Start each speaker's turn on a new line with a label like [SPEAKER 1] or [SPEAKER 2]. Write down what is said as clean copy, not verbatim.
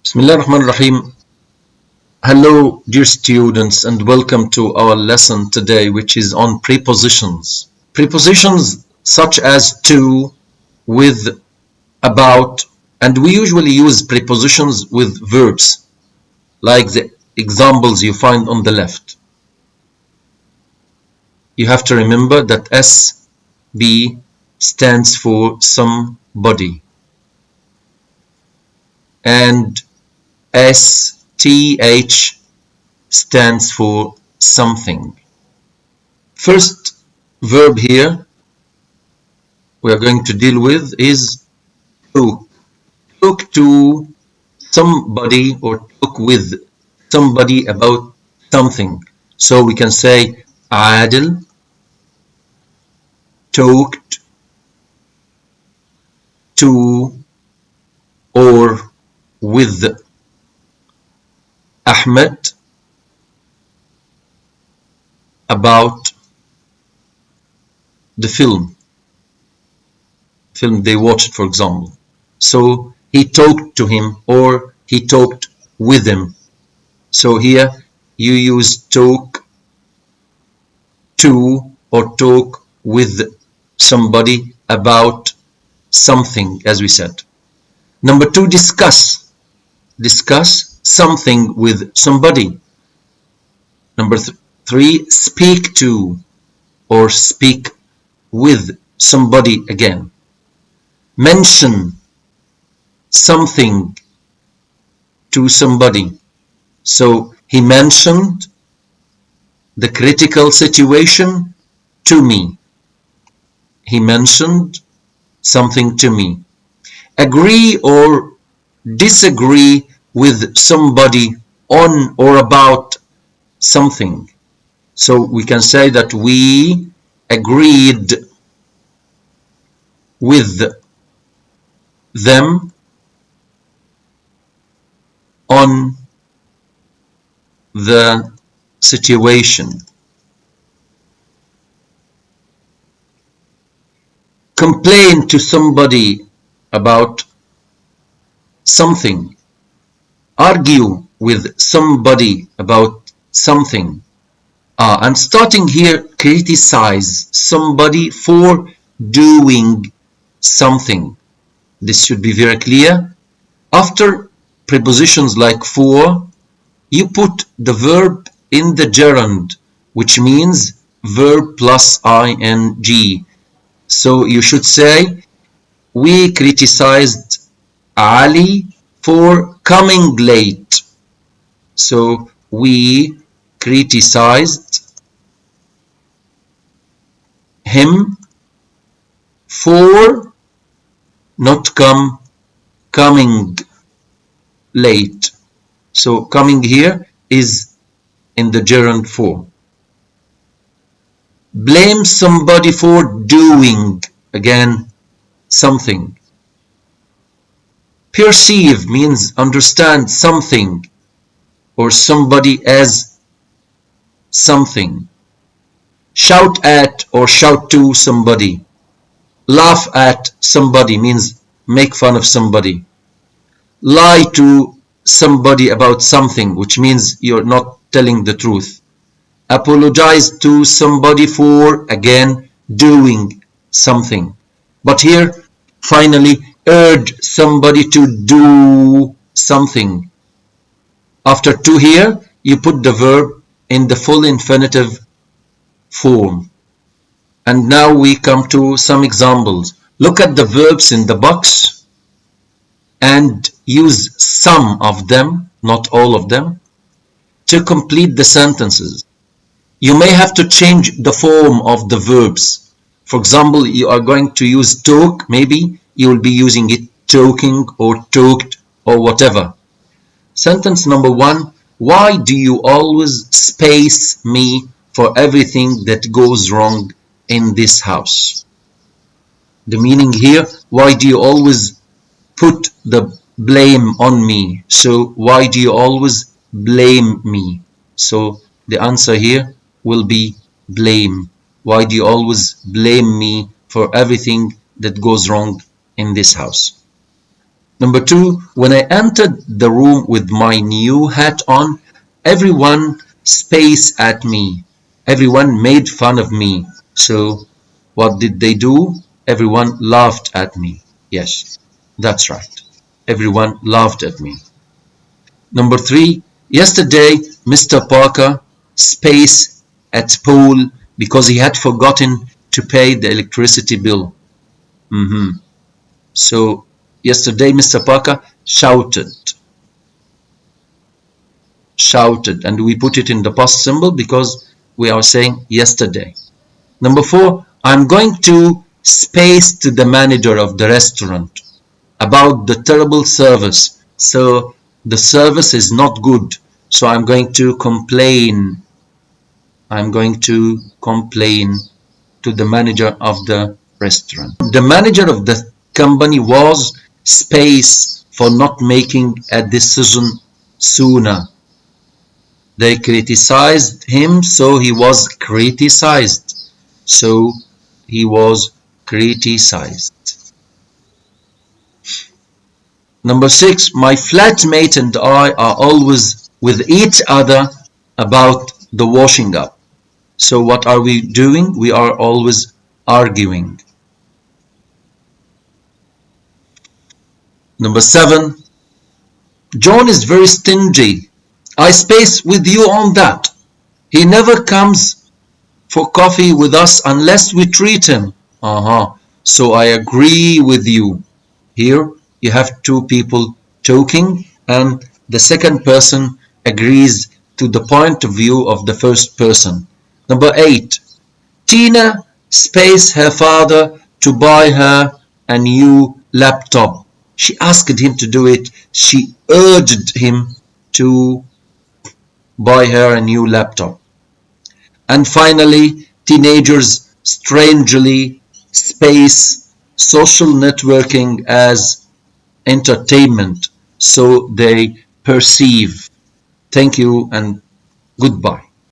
[SPEAKER 1] Bismillah ar-Rahman ar-Rahim. Hello, dear students, and welcome to our lesson today, which is on prepositions. Prepositions such as to, with, about, and we usually use prepositions with verbs, like the examples you find on the left. You have to remember that SB stands for somebody, and STH stands for something. First verb here we are going to deal with is to. Talk to somebody or talk with somebody about something. So we can say Adil talked to or with Ahmed about the film they watched, for example. So he talked to him or he talked with him. So here you use talk to or talk with somebody about something, as we said. Number two, discuss. Discuss something with somebody. Number three, speak to or speak with somebody again. Mention something to somebody. So he mentioned the critical situation to me. He mentioned something to me. Agree or disagree with somebody on or about something. So we can say that we agreed with them on the situation. Complain to somebody about something. Argue with somebody about something. And starting here, criticize somebody for doing something. This should be very clear. After prepositions like for, you put the verb in the gerund, which means verb plus ing. So you should say, we criticized Ali for coming late. So we criticized him for not coming late. So coming here is in the gerund form. Blame somebody for doing, again, something. Perceive means understand something or somebody as something. Shout at or shout to somebody. Laugh at somebody means make fun of somebody. Lie to somebody about something, which means you're not telling the truth. Apologize to somebody for, again, doing something. But here, finally, urge somebody to do something. After to here, you put the verb in the full infinitive form. And now we come to some examples. Look at the verbs in the box and use some of them, not all of them, to complete the sentences. You may have to change the form of the verbs. For example, you are going to use talk, maybe you will be using it talking or talked or whatever. Sentence number one, why do you always space me for everything that goes wrong in this house? The meaning here, why do you always put the blame on me? So why do you always blame me? So the answer here will be blame. Why do you always blame me for everything that goes wrong in this house? Number two, when I entered the room with my new hat on, everyone spaced at me. Everyone made fun of me. So what did they do? Everyone laughed at me. Yes, that's right. Everyone laughed at me. Number three, yesterday Mr. Parker spaced at Paul because he had forgotten to pay the electricity bill. So yesterday Mr. Parker shouted, and we put it in the past symbol because we are saying yesterday. Number four, I'm going to space to the manager of the restaurant about the terrible service. So the service is not good. So I'm going to complain. I'm going to complain to the manager of the restaurant. The manager of the company was space for not making a decision sooner. They criticized him, so he was criticized. So he was criticized. Number six, my flatmate and I are always with each other about the washing up. So what are we doing? We are always arguing. Number seven, John is very stingy. I space with you on that. He never comes for coffee with us unless we treat him. So I agree with you. Here you have two people talking and the second person agrees to the point of view of the first person. Number eight, Tina pays her father to buy her a new laptop. She asked him to do it. She urged him to buy her a new laptop. And finally, teenagers strangely space social networking as entertainment, so they perceive. Thank you and goodbye.